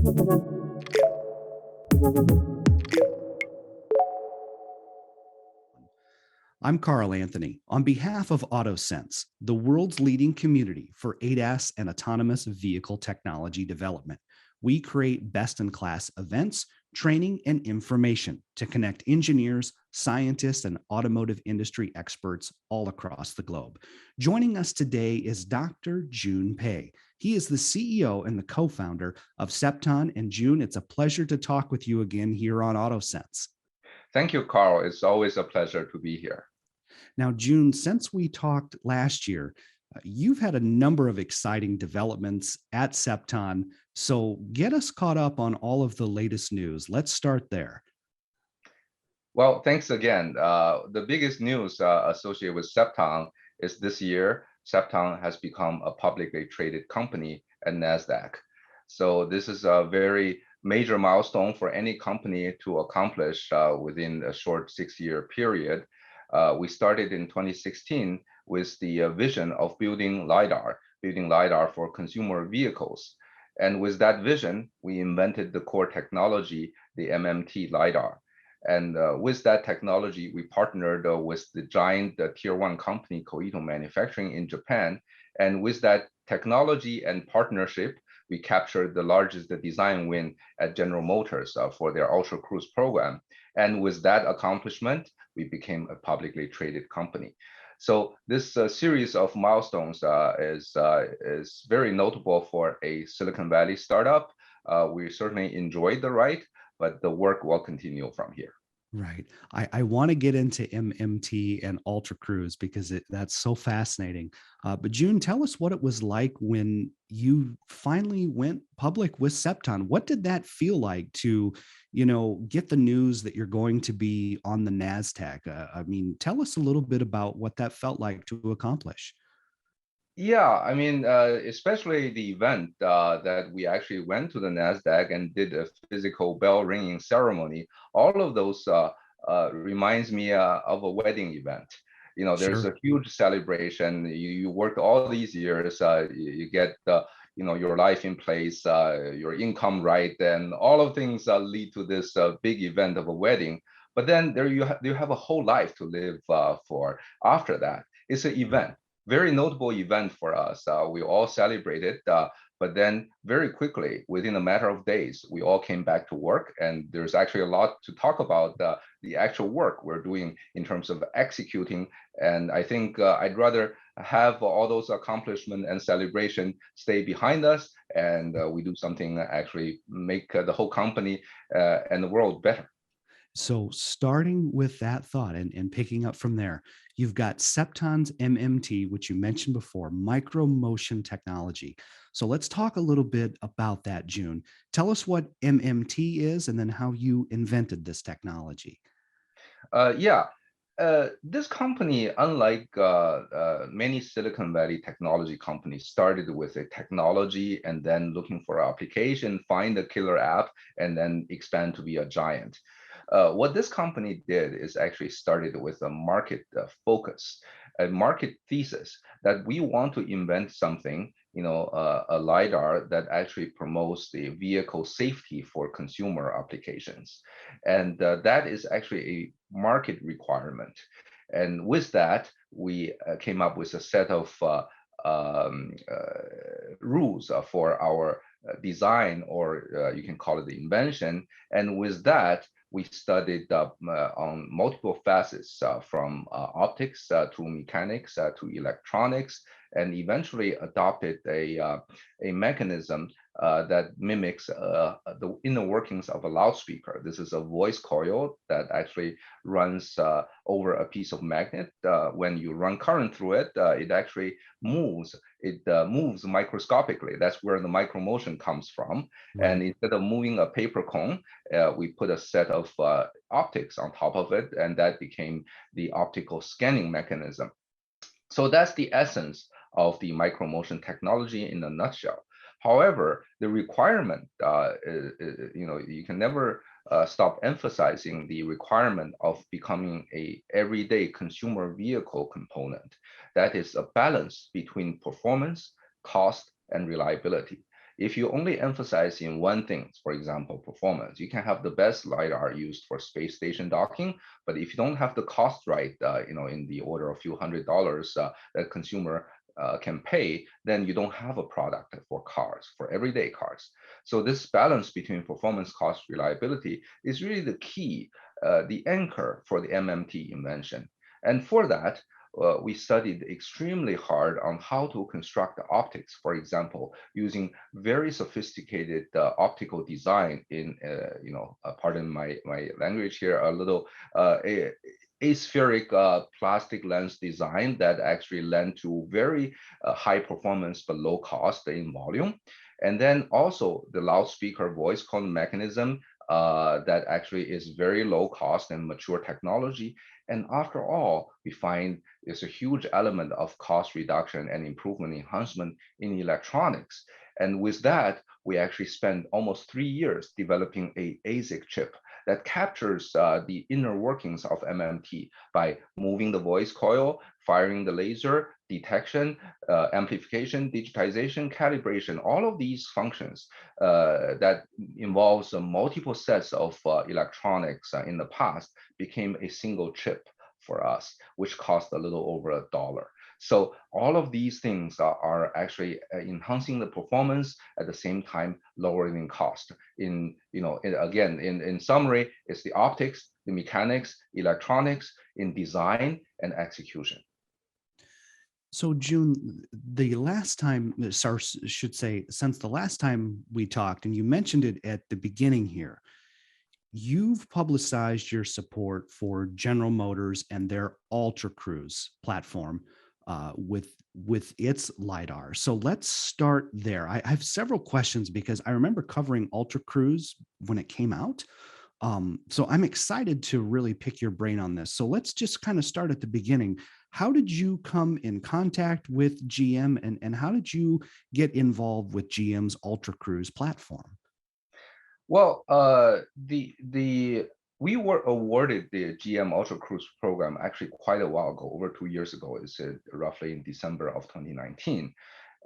I'm Carl Anthony. On behalf of AutoSens, the world's leading community for ADAS and autonomous vehicle technology development, we create best-in-class events, training, and information to connect engineers, scientists, and automotive industry experts all across the globe. Joining us today is Dr. Jun Pei. He is the CEO and the co-founder of Cepton. And Jun, it's a pleasure to talk with you again here on AutoSens. Thank you, Carl. It's always a pleasure to be here. Now, Jun, since we talked last year, you've had a number of exciting developments at Cepton. So get us caught up on all of the latest news. Let's start there. Well, thanks again. The biggest news associated with Cepton is this year, Cepton has become a publicly traded company at NASDAQ. So this is a very major milestone for any company to accomplish within a short 6-year period. We started in 2016 with the vision of building LiDAR for consumer vehicles. And with that vision, we invented the core technology, the MMT LiDAR. And with that technology, we partnered with the giant tier 1 company, Koito Manufacturing in Japan. And with that technology and partnership, we captured the largest design win at General Motors for their Ultra Cruise program. And with that accomplishment, we became a publicly traded company. So this series of milestones is very notable for a Silicon Valley startup. We certainly enjoyed the ride, but the work will continue from here. Right. I want to get into MMT and Ultra Cruise because that's so fascinating. But Jun, tell us what it was like when you finally went public with Cepton. What did that feel like to, get the news that you're going to be on the NASDAQ? I mean, tell us a little bit about what that felt like to accomplish. Yeah, I mean, especially the event that we actually went to the NASDAQ and did a physical bell ringing ceremony, all of those reminds me of a wedding event. There's a Sure. huge celebration. You worked all these years, you get your life in place, your income right, and all of things lead to this big event of a wedding. But then you have a whole life to live for after that. It's an event, very notable event for us. We all celebrated, but then very quickly, within a matter of days, we all came back to work. And there's actually a lot to talk about the actual work we're doing in terms of executing. And I think I'd rather have all those accomplishments and celebration stay behind us, and we do something that actually make the whole company and the world better. So starting with that thought and picking up from there, you've got Cepton's MMT, which you mentioned before, micro motion technology. So let's talk a little bit about that, Jun. Tell us what MMT is and then how you invented this technology. Yeah, this company, unlike many Silicon Valley technology companies, started with a technology and then looking for application, find a killer app, and then expand to be a giant. What this company did is actually started with a market focus, a market thesis that we want to invent something, a LiDAR that actually promotes the vehicle safety for consumer applications. And that is actually a market requirement. And with that, we came up with a set of rules for our design, or you can call it the invention. And with that, we studied on multiple facets from optics to mechanics to electronics, and eventually adopted a mechanism that mimics the inner workings of a loudspeaker. This is a voice coil that actually runs over a piece of magnet. When you run current through it, it actually moves. It moves microscopically. That's where the micromotion comes from. Right. And instead of moving a paper cone, we put a set of optics on top of it, and that became the optical scanning mechanism. So that's the essence of the micromotion technology in a nutshell. However, the requirement, you can never stop emphasizing the requirement of becoming a everyday consumer vehicle component. That is a balance between performance, cost, and reliability. If you only emphasize in one thing, for example, performance, you can have the best LiDAR used for space station docking, but if you don't have the cost right, in the order of a few $100s that consumer can pay, then you don't have a product for cars, for everyday cars. So this balance between performance, cost, reliability is really the key, the anchor for the MMT invention. And for that, we studied extremely hard on how to construct the optics, for example, using very sophisticated optical design in, pardon my language here, a little aspheric plastic lens design that actually led to very high performance but low cost in volume. And then also the loudspeaker voice comm mechanism that actually is very low cost and mature technology. And after all, we find there's a huge element of cost reduction and improvement enhancement in electronics. And with that, we actually spent almost 3 years developing a ASIC chip that captures the inner workings of MMT by moving the voice coil, firing the laser, detection, amplification, digitization, calibration, all of these functions that involves multiple sets of electronics in the past became a single chip for us, which cost a little over $1. So all of these things are actually enhancing the performance at the same time lowering cost. In summary, it's the optics, the mechanics, electronics in design and execution. So June, the last time, should say, since the last time we talked, and you mentioned it at the beginning here, you've publicized your support for General Motors and their Ultra Cruise platform with its LiDAR. So let's start there. I have several questions because I remember covering Ultra Cruise when it came out. So I'm excited to really pick your brain on this. So let's just kind of start at the beginning. How did you come in contact with GM and how did you get involved with GM's Ultra Cruise platform? Well, we were awarded the GM Ultra Cruise program actually quite a while ago, over 2 years ago. It's roughly in December of 2019.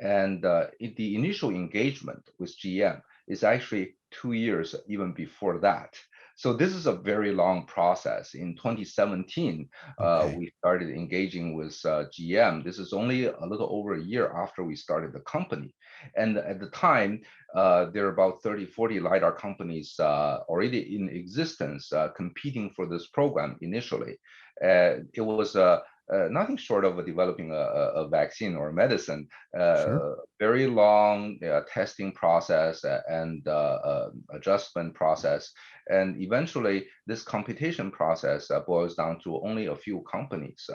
And the initial engagement with GM is actually 2 years even before that. So this is a very long process. In 2017, Okay. we started engaging with GM. This is only a little over a year after we started the company. And at the time, there are about 30, 40 LiDAR companies already in existence competing for this program initially. It was nothing short of developing a vaccine or a medicine, Sure. very long testing process and adjustment process. And eventually, this computation process boils down to only a few companies.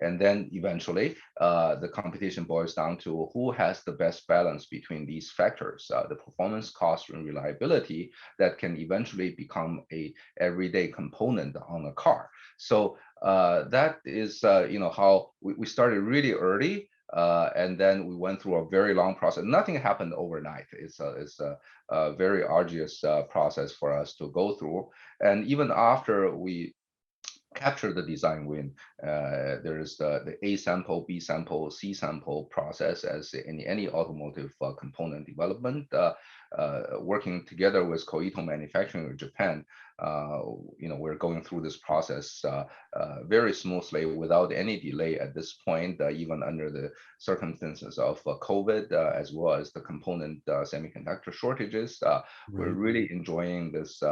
And then eventually, the competition boils down to who has the best balance between these factors, the performance, cost, and reliability that can eventually become a everyday component on a car. So that is, how we started really early. And then we went through a very long process. Nothing happened overnight. It's a very arduous process for us to go through. And even after we capture the design win, there is the A sample, B sample, C sample process as in any automotive component development. Working together with Koito Manufacturing in Japan, we're going through this process very smoothly without any delay at this point, even under the circumstances of COVID, as well as the component semiconductor shortages. We're Right. really enjoying this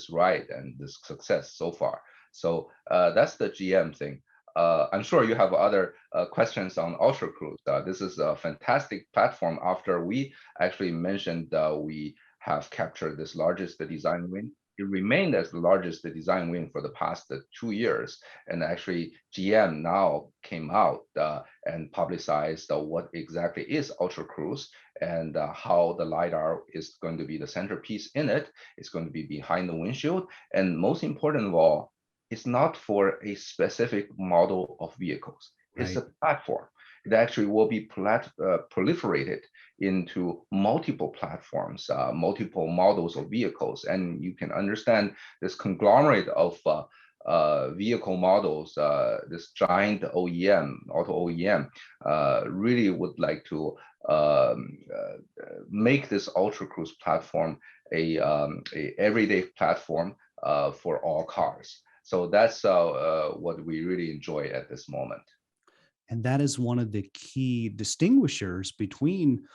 ride and this success so far. So that's the GM thing. I'm sure you have other questions on Ultra Cruise. This is a fantastic platform. After we actually mentioned we have captured this largest design win, it remained as the largest design win for the past 2 years. And actually, GM now came out and publicized what exactly is Ultra Cruise and how the LiDAR is going to be the centerpiece in it. It's going to be behind the windshield. And most important of all, it's not for a specific model of vehicles. It's Right. a platform. It actually will be proliferated into multiple platforms, multiple models of vehicles. And you can understand this conglomerate of vehicle models, this giant OEM, auto OEM, really would like to make this Ultra Cruise platform a everyday platform for all cars. So that's what we really enjoy at this moment. And that is one of the key distinguishers between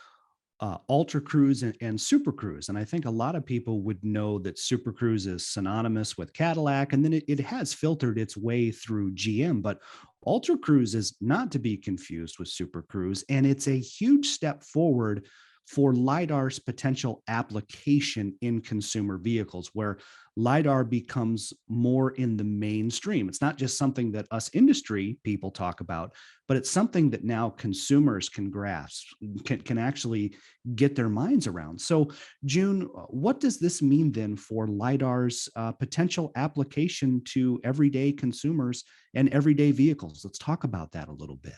Ultra Cruise and Super Cruise. And I think a lot of people would know that Super Cruise is synonymous with Cadillac, and then it has filtered its way through GM. But Ultra Cruise is not to be confused with Super Cruise, and it's a huge step forward for LiDAR's potential application in consumer vehicles, where LiDAR becomes more in the mainstream. It's not just something that us industry people talk about, but it's something that now consumers can grasp, can actually get their minds around. So, June, what does this mean then for LiDAR's potential application to everyday consumers and everyday vehicles? Let's talk about that a little bit.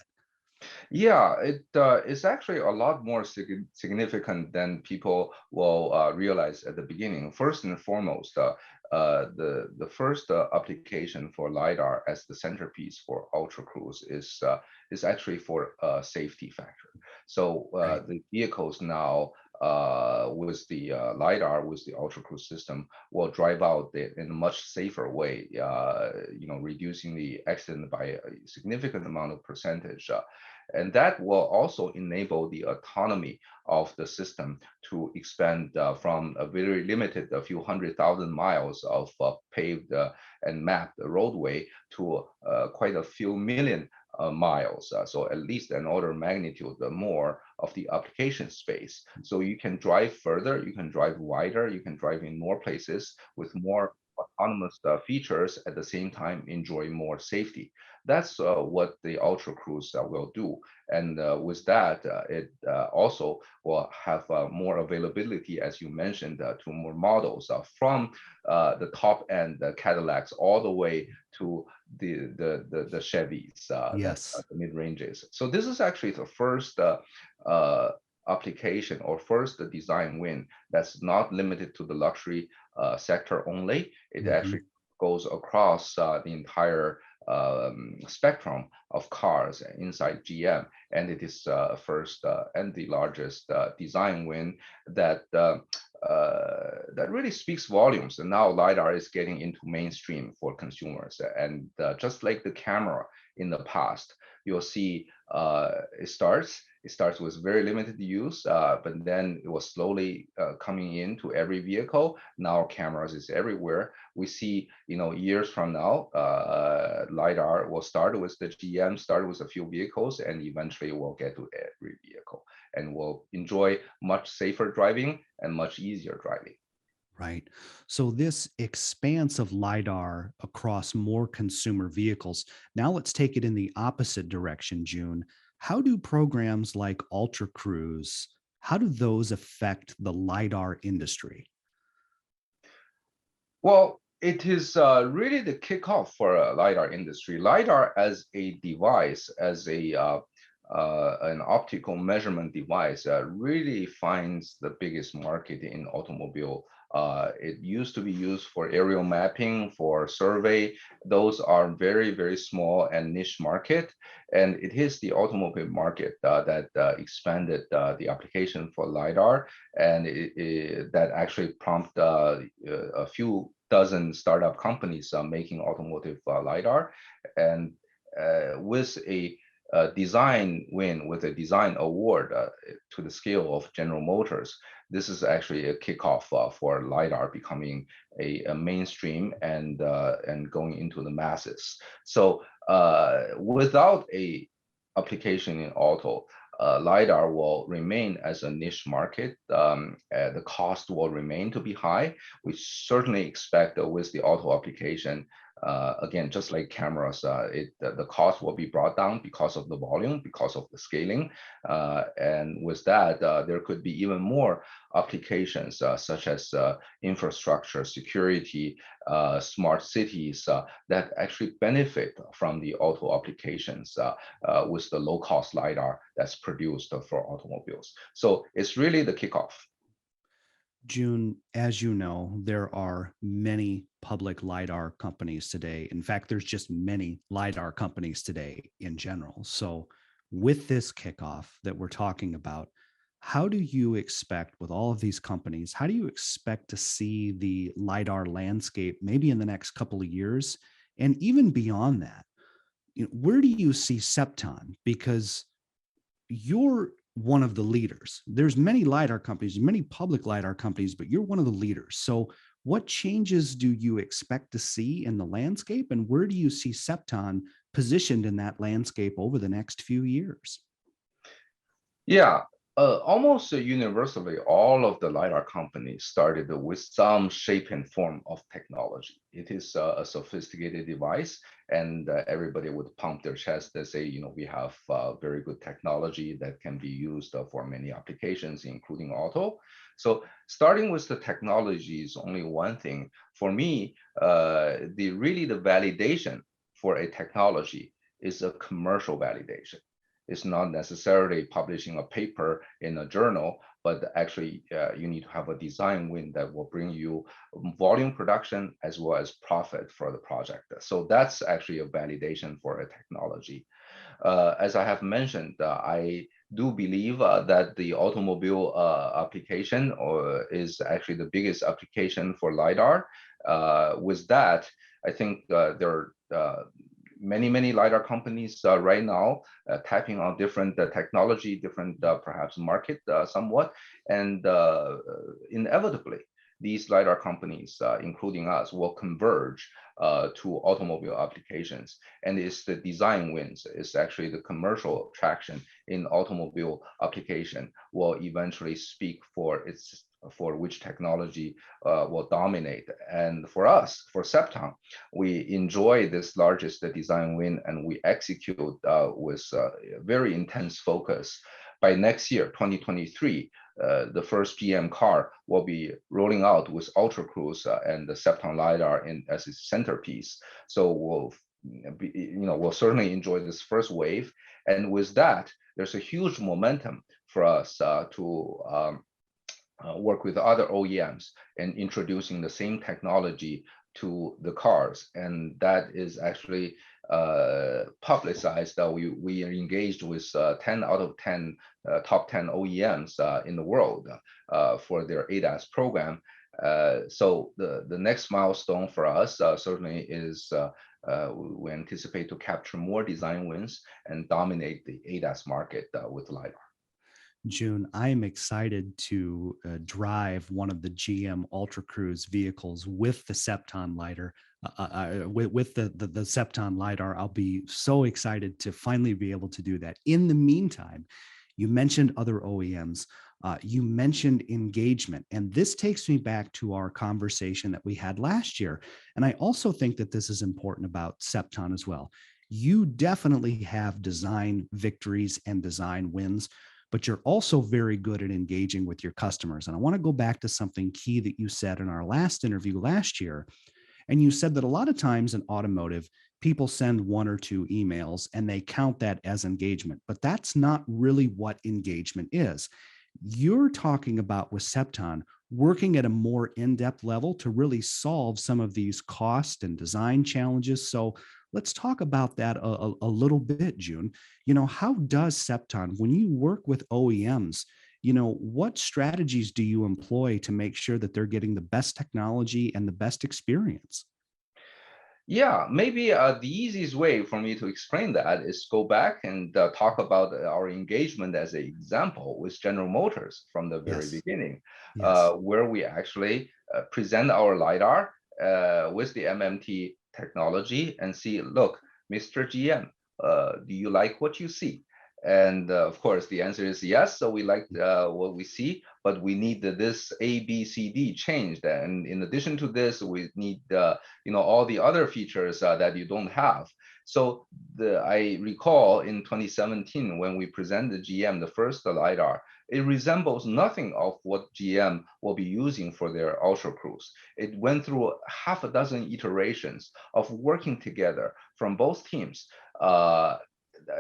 Yeah, it is actually a lot more significant than people will realize at the beginning. First and foremost, the first application for LiDAR as the centerpiece for Ultra Cruise is actually for a safety factor. So Right. the vehicles now with the LiDAR, with the Ultra Cruise system, will drive out in a much safer way, reducing the accident by a significant amount of percentage. And that will also enable the autonomy of the system to expand from a very limited, a few 100,000 miles of paved and mapped roadway to quite a few million miles. So at least an order of magnitude more of the application space. So you can drive further, you can drive wider, you can drive in more places with more autonomous features, at the same time enjoy more safety. That's what the Ultra Cruise will do. And with that, it also will have more availability, as you mentioned, to more models from the top end Cadillacs all the way to the Chevys, that Yes. the mid ranges. So this is actually the first application or first design win that's not limited to the luxury sector only. It actually Mhm. goes across the entire spectrum of cars inside GM, and it is first and the largest design win that that really speaks volumes. And now LiDAR is getting into mainstream for consumers, and just like the camera in the past, you'll see it starts with very limited use, but then it was slowly coming into every vehicle. Now cameras is everywhere. We see, years from now, LiDAR will start with the GM, start with a few vehicles, and eventually will get to every vehicle, and will enjoy much safer driving and much easier driving. Right. So this expanse of LiDAR across more consumer vehicles. Now let's take it in the opposite direction, June. How do programs like Ultra Cruise, how do those affect the LiDAR industry? Well, it is really the kickoff for a LiDAR industry. LiDAR as a device, as an optical measurement device, really finds the biggest market in automobile. It used to be used for aerial mapping, for survey. Those are very, very small and niche market. And it is the automobile market that expanded the application for LiDAR. And that actually prompted a few dozen startup companies making automotive LiDAR. And with a design win, with a design award to the scale of General Motors, this is actually a kickoff for LiDAR becoming a mainstream and going into the masses. So without a application in auto, LiDAR will remain as a niche market. The cost will remain to be high. We certainly expect with the auto application, again, just like cameras, the cost will be brought down because of the volume, because of the scaling. And with that, there could be even more applications such as infrastructure, security, smart cities that actually benefit from the auto applications with the low-cost LiDAR that's produced for automobiles. So it's really the kickoff. June, as you know, there are many public LiDAR companies today. In fact, there's just many LiDAR companies today in general. So, with this kickoff that we're talking about, how do you expect, with all of these companies, how do you expect to see the LiDAR landscape maybe in the next couple of years? And even beyond that, where do you see Cepton? Because you're one of the leaders. There's many LiDAR companies, many public LiDAR companies, but you're one of the leaders. So what changes do you expect to see in the landscape, and where do you see Cepton positioned in that landscape over the next few years? Yeah, almost universally, all of the LiDAR companies started with some shape and form of technology. It is a sophisticated device, and everybody would pump their chest and say, we have very good technology that can be used for many applications, including auto. So starting with the technology is only one thing. For me, the validation for a technology is a commercial validation. It's not necessarily publishing a paper in a journal, but actually you need to have a design win that will bring you volume production as well as profit for the project. So that's actually a validation for a technology. As I have mentioned, I do believe that the automobile application is actually the biggest application for LiDAR. With that, I think there are many LiDAR companies right now tapping on different technology, different perhaps market somewhat, and inevitably these LiDAR companies, including us, will converge to automobile applications. And it's the design wins, it's actually the commercial traction in automobile application will eventually speak for which technology will dominate. And for us, for Cepton, we enjoy this largest design win, and we execute with very intense focus. By next year, 2023, the first GM car will be rolling out with Ultra Cruise and the Cepton LiDAR as its centerpiece. So we'll certainly enjoy this first wave. And with that, there's a huge momentum for us to work with other OEMs and introducing the same technology to the cars. And that is actually publicized that we are engaged with 10 out of 10 top 10 OEMs in the world for their ADAS program. So the next milestone for us certainly is we anticipate to capture more design wins and dominate the ADAS market with LiDAR. June, I am excited to drive one of the GM Ultra Cruise vehicles with the Cepton LiDAR. With the Cepton LiDAR, I'll be so excited to finally be able to do that. In the meantime, you mentioned other OEMs. You mentioned engagement, and this takes me back to our conversation that we had last year. And I also think that this is important about Cepton as well. You definitely have design victories and design wins, but you're also very good at engaging with your customers. And I want to go back to something key that you said in our last interview last year. And you said that a lot of times in automotive, people send one or two emails and they count that as engagement, but that's not really what engagement is. You're talking about with Cepton working at a more in-depth level to really solve some of these cost and design challenges. So let's talk about that a little bit, June. How does Cepton, when you work with OEMs, what strategies do you employ to make sure that they're getting the best technology and the best experience? Yeah, maybe the easiest way for me to explain that is go back and talk about our engagement as an example with General Motors from the very Yes. beginning, Yes. where we actually present our LiDAR with the MMT technology and see, look, Mr. GM, do you like what you see? And of course, the answer is yes. So we like what we see, but we need this A, B, C, D changed. And in addition to this, we need all the other features that you don't have. So I recall in 2017 when we presented GM the first LiDAR, it resembles nothing of what GM will be using for their Ultra Cruise. It went through half a dozen iterations of working together from both teams.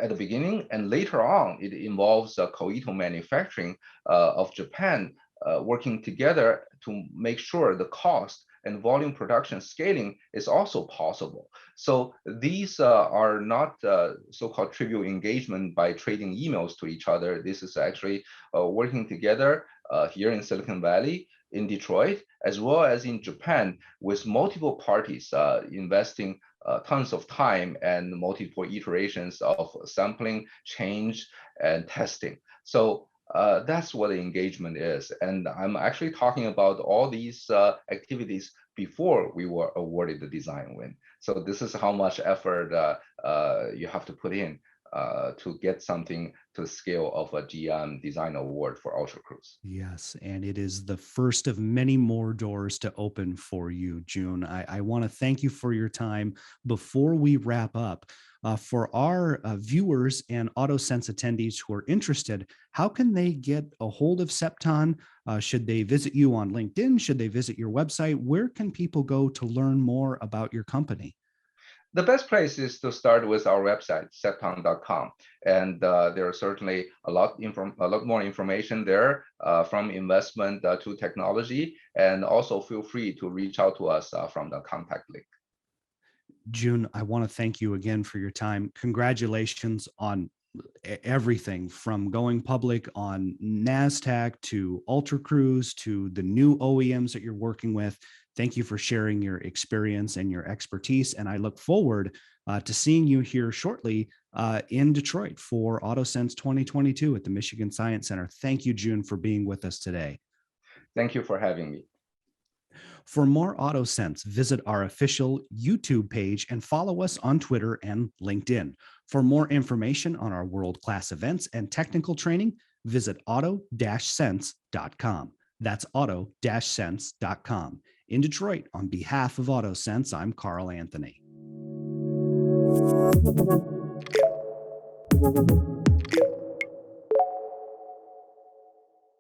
At the beginning, and later on, it involves Koito Manufacturing of Japan working together to make sure the cost and volume production scaling is also possible. So these are not so-called trivial engagement by trading emails to each other. This is actually working together here in Silicon Valley, in Detroit, as well as in Japan, with multiple parties investing tons of time and multiple iterations of sampling, change, and testing. So that's what the engagement is. And I'm actually talking about all these activities before we were awarded the design win. So this is how much effort you have to put in to get something to the scale of a GM design award for Ultra Cruise. Yes, and it is the first of many more doors to open for you, June. I want to thank you for your time. Before we wrap up, for our viewers and AutoSense attendees who are interested, how can they get a hold of Cepton? Should they visit you on LinkedIn? Should they visit your website? Where can people go to learn more about your company? The best place is to start with our website, cepton.com. And there are certainly a lot more information there, from investment to technology. And also feel free to reach out to us from the contact link. June, I want to thank you again for your time. Congratulations on everything from going public on NASDAQ to Ultra Cruise to the new OEMs that you're working with. Thank you for sharing your experience and your expertise. And I look forward to seeing you here shortly in Detroit for AutoSens 2022 at the Michigan Science Center. Thank you, June, for being with us today. Thank you for having me. For more AutoSense, visit our official YouTube page and follow us on Twitter and LinkedIn. For more information on our world-class events and technical training, visit auto-sense.com. That's auto-sense.com. In Detroit, on behalf of AutoSense, I'm Carl Anthony.